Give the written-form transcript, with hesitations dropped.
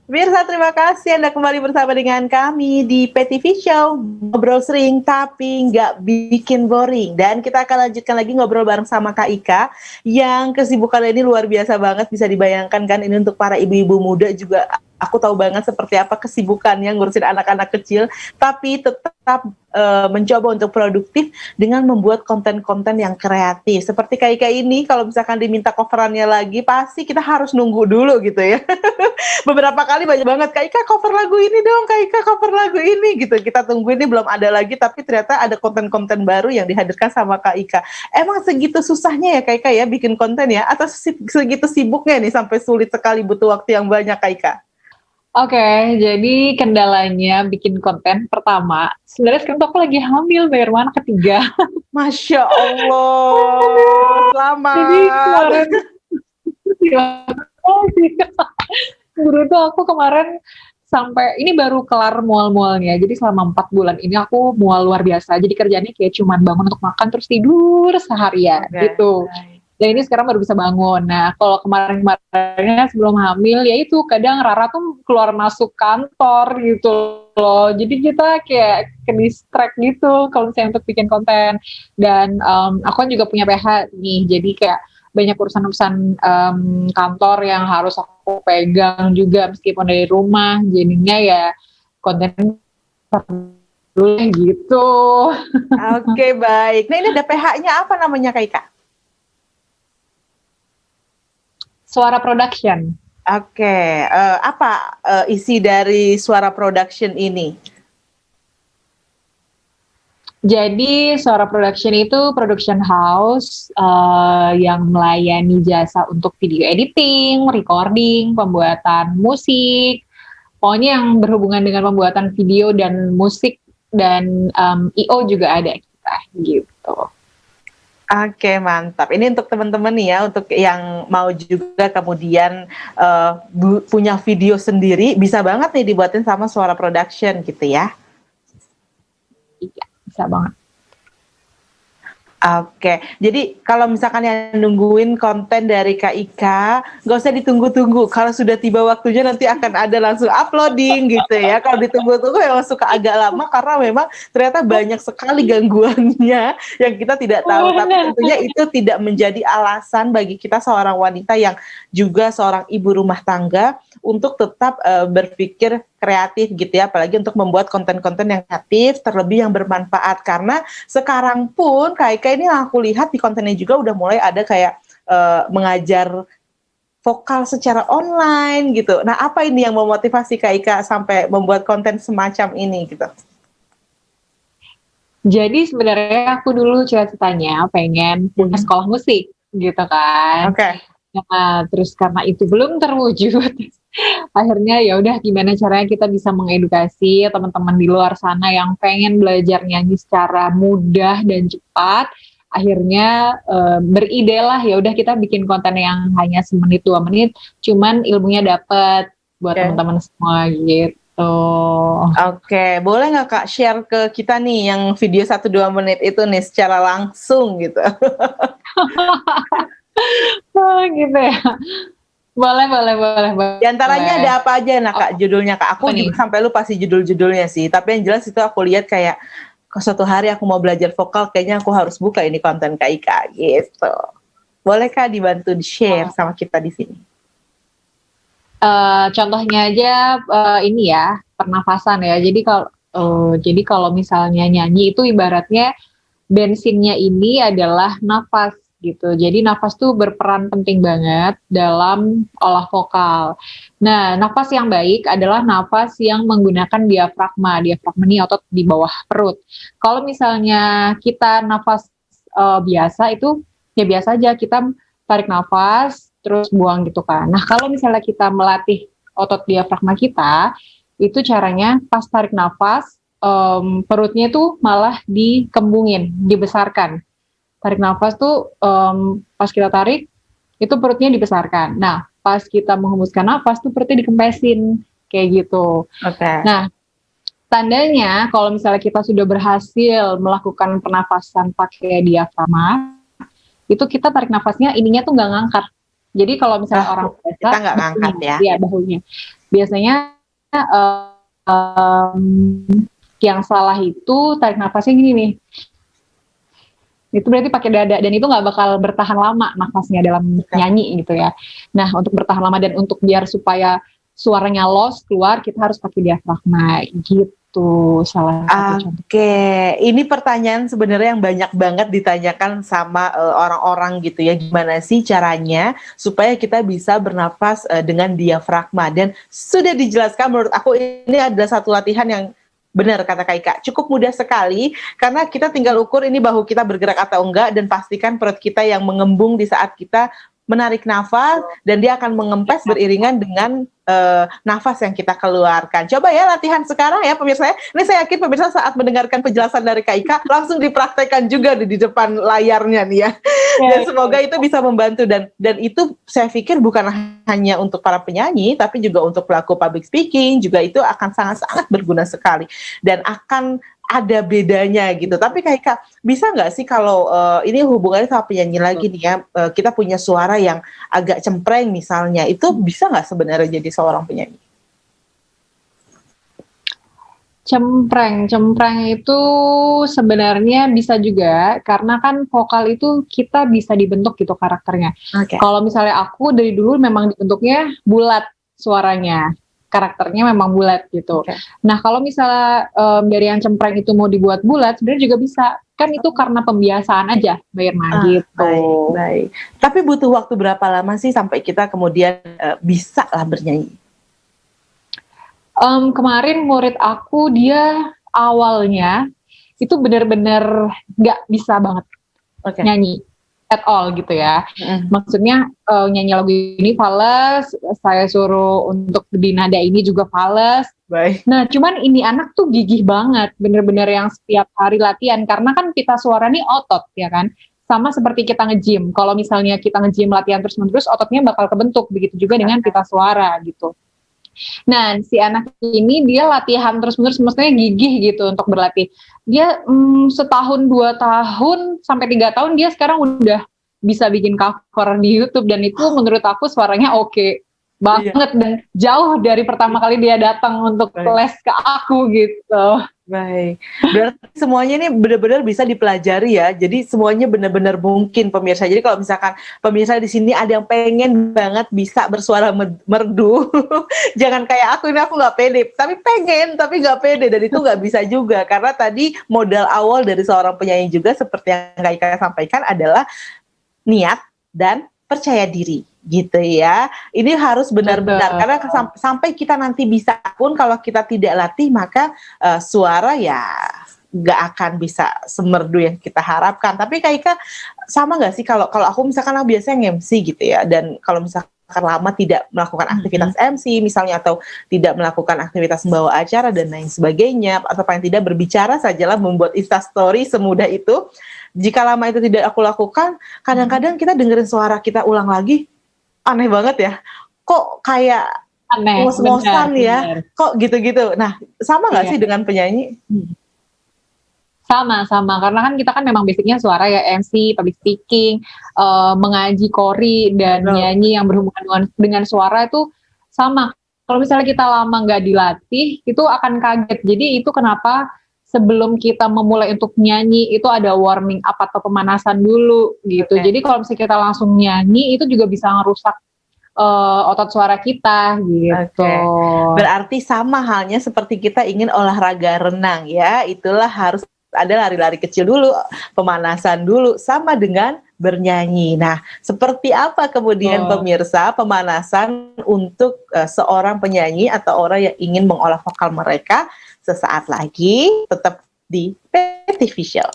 Mirsa, terima kasih Anda kembali bersama dengan kami di PTV Show. Ngobrol sering tapi nggak bikin boring. Dan kita akan lanjutkan lagi ngobrol bareng sama Kak Ika, yang kesibukannya ini luar biasa banget. Bisa dibayangkan kan, ini untuk para ibu-ibu muda juga. Aku tahu banget seperti apa kesibukannya ngurusin anak-anak kecil, tapi tetap mencoba untuk produktif dengan membuat konten-konten yang kreatif. Seperti Kak Ika ini, kalau misalkan diminta coverannya lagi, pasti kita harus nunggu dulu gitu ya. Beberapa kali banyak banget, Kak Ika cover lagu ini dong, Kak Ika cover lagu ini gitu. Kita tunggu, ini belum ada lagi, tapi ternyata ada konten-konten baru yang dihadirkan sama Kak Ika. Emang segitu susahnya ya Kak Ika ya bikin konten ya? Atau segitu sibuknya nih sampai sulit sekali butuh waktu yang banyak Kak Ika? Oke, jadi kendalanya bikin konten pertama, sebenarnya sekarang tuh aku lagi hamil, bayar mana ketiga. Masya Allah, Jadi selamat. kemarin, guru tuh aku kemarin sampai ini baru kelar mual-mualnya. Jadi selama 4 bulan ini aku mual luar biasa. Jadi kerjanya kayak cuman bangun untuk makan terus tidur seharian gitu. Dan ini sekarang baru bisa bangun. Nah, kalau kemarin-kemarinnya sebelum hamil, ya itu kadang Rara tuh keluar masuk kantor gitu loh. Jadi kita kayak ke distract gitu kalau misalnya untuk bikin konten. Dan aku kan juga punya PH nih, jadi kayak banyak urusan-urusan kantor yang harus aku pegang juga meskipun dari rumah. Jadinya ya konten dulu gitu. Oke, baik. Nah, ini ada PH-nya apa namanya Kak Ika? Suara Production. Oke, apa isi dari Suara Production ini? Jadi Suara Production itu production house yang melayani jasa untuk video editing, recording, pembuatan musik, pokoknya yang berhubungan dengan pembuatan video dan musik dan I.O juga ada kita gitu. Oke, mantap. Ini untuk teman-teman nih ya, untuk yang mau juga kemudian punya video sendiri, bisa banget nih dibuatin sama Suara Production gitu ya. Iya, bisa banget. Oke, jadi kalau misalkan yang nungguin konten dari Kak Ika, nggak usah ditunggu-tunggu. Kalau sudah tiba waktunya nanti akan ada langsung uploading gitu ya. Kalau ditunggu-tunggu memang suka agak lama karena memang ternyata banyak sekali gangguannya yang kita tidak tahu. Tapi tentunya itu tidak menjadi alasan bagi kita seorang wanita yang juga seorang ibu rumah tangga untuk tetap berpikir kreatif gitu ya, apalagi untuk membuat konten-konten yang kreatif, terlebih yang bermanfaat. Karena sekarang pun Kak Ika ini yang aku lihat di kontennya juga udah mulai ada kayak mengajar vokal secara online gitu. Nah, apa ini yang memotivasi Kak Ika sampai membuat konten semacam ini gitu? Jadi sebenarnya aku dulu cita-citanya pengen punya sekolah musik gitu kan. Oke. Nah, terus karena itu belum terwujud, akhirnya ya udah gimana caranya kita bisa mengedukasi teman-teman di luar sana yang pengen belajar nyanyi secara mudah dan cepat. Akhirnya beride lah, ya udah kita bikin konten yang hanya 1-2 menit, cuman ilmunya dapet buat teman-teman semua gitu. Oke, boleh nggak Kak share ke kita nih yang video 1-2 menit itu nih secara langsung gitu? Gitu ya. Boleh. Di antaranya ada apa aja nah Kak judulnya Kak? Aku juga sampai lupa sih judul-judulnya sih, tapi yang jelas itu aku lihat kayak suatu hari aku mau belajar vokal, kayaknya aku harus buka ini konten Kak Ika gitu. Boleh Kak dibantu di-share sama kita di sini? Contohnya aja ini ya, pernafasan ya. Jadi kalau misalnya nyanyi itu ibaratnya bensinnya ini adalah nafas gitu. Jadi nafas tuh berperan penting banget dalam olah vokal. Nah, nafas yang baik adalah nafas yang menggunakan diafragma. Diafragma ini otot di bawah perut. Kalau misalnya kita nafas biasa itu ya biasa aja, kita tarik nafas terus buang gitu kan. Nah, kalau misalnya kita melatih otot diafragma kita, itu caranya pas tarik nafas perutnya tuh malah dikembungin, dibesarkan. Tarik nafas tuh pas kita tarik itu perutnya dibesarkan. Nah, pas kita menghembuskan nafas tuh perutnya dikempesin kayak gitu. Nah, tandanya kalau misalnya kita sudah berhasil melakukan pernafasan pakai diafragma, itu kita tarik nafasnya ininya tuh nggak ngangkat. Jadi kalau misalnya orang Bahu, biasa, kita nggak ngangkat ya. iya bahunya. Biasanya yang salah itu tarik nafasnya gini nih. Itu berarti pakai dada dan itu nggak bakal bertahan lama nafasnya dalam nyanyi gitu ya. Nah untuk bertahan lama dan untuk biar supaya suaranya loss keluar kita harus pakai diafragma gitu salah satu contoh. Oke, ini pertanyaan sebenarnya yang banyak banget ditanyakan sama orang-orang gitu ya. Gimana sih caranya supaya kita bisa bernafas dengan diafragma? Dan sudah dijelaskan menurut aku ini adalah satu latihan yang benar kata Kak Ika, cukup mudah sekali karena kita tinggal ukur ini bahu kita bergerak atau enggak dan pastikan perut kita yang mengembung di saat kita menarik nafas dan dia akan mengempes beriringan dengan nafas yang kita keluarkan. Coba ya latihan sekarang ya pemirsa. Ini saya yakin pemirsa saat mendengarkan penjelasan dari Kak Ika langsung dipraktekkan juga di depan layarnya nih ya. Dan semoga itu bisa membantu dan itu saya pikir bukan hanya untuk para penyanyi tapi juga untuk pelaku public speaking juga itu akan sangat-sangat berguna sekali dan akan ada bedanya gitu. Tapi Kak Ika, bisa nggak sih kalau ini hubungannya sama penyanyi lagi nih ya, kita punya suara yang agak cempreng misalnya, itu bisa nggak sebenarnya jadi seorang penyanyi? Cempreng itu sebenarnya bisa juga karena kan vokal itu kita bisa dibentuk gitu karakternya. Kalau misalnya aku dari dulu memang dibentuknya bulat suaranya. Karakternya memang bulat gitu. Nah kalau misalnya dari yang cempreng itu mau dibuat bulat, sebenarnya juga bisa. Kan itu karena pembiasaan aja, Mbak Irma gitu. Baik. Tapi butuh waktu berapa lama sih sampai kita kemudian bisa lah bernyanyi? Kemarin murid aku dia awalnya itu benar-benar nggak bisa banget nyanyi. At all gitu ya. Maksudnya nyanyi lagu ini fales, saya suruh untuk di nada ini juga fales. Nah cuman ini anak tuh gigih banget, bener-bener yang setiap hari latihan karena kan pita suara nih otot ya kan. Sama seperti kita nge-gym, kalau misalnya kita nge-gym latihan terus-menerus ototnya bakal kebentuk, begitu juga dengan pita suara gitu. Nah si anak ini dia latihan terus-menerus, maksudnya gigih gitu untuk berlatih. Dia setahun 2 tahun sampai 3 tahun dia sekarang udah bisa bikin cover di YouTube dan itu menurut aku suaranya oke banget dan jauh dari pertama kali dia datang untuk les ke aku gitu. Baik, berarti semuanya ini benar-benar bisa dipelajari ya. Jadi semuanya benar-benar mungkin pemirsa. Jadi kalau misalkan pemirsa di sini ada yang pengen banget bisa bersuara merdu, jangan kayak aku ini aku nggak pede. Tapi pengen, tapi nggak pede dan itu nggak bisa juga karena tadi modal awal dari seorang penyanyi juga seperti yang Kak Ika sampaikan adalah niat dan percaya diri. Gitu ya, ini harus benar-benar karena sampai kita nanti bisa pun kalau kita tidak latih maka suara ya nggak akan bisa semerdu yang kita harapkan. Tapi Kak Ika sama nggak sih kalau aku misalkan aku biasanya MC gitu ya dan kalau misalkan lama tidak melakukan aktivitas MC misalnya atau tidak melakukan aktivitas membawa acara dan lain sebagainya atau paling tidak berbicara sajalah membuat Instastory semudah itu. Jika lama itu tidak aku lakukan, kadang-kadang kita dengerin suara kita ulang lagi. Aneh banget ya, kok kayak ngos-ngosan ya, kok gitu-gitu. Nah, sama nggak sih dengan penyanyi? Sama, karena kan kita kan memang basicnya suara ya, MC, public speaking, mengaji kori, dan nyanyi yang berhubungan dengan suara itu sama. Kalau misalnya kita lama nggak dilatih, itu akan kaget. Jadi itu kenapa sebelum kita memulai untuk nyanyi itu ada warming up atau pemanasan dulu gitu. Jadi kalau misalnya kita langsung nyanyi itu juga bisa ngerusak otot suara kita gitu. Berarti sama halnya seperti kita ingin olahraga renang ya, itulah harus ada lari-lari kecil dulu, pemanasan dulu, sama dengan bernyanyi. Nah, seperti apa kemudian pemirsa pemanasan untuk seorang penyanyi atau orang yang ingin mengolah vokal mereka? Sesaat lagi tetap di PTV Show.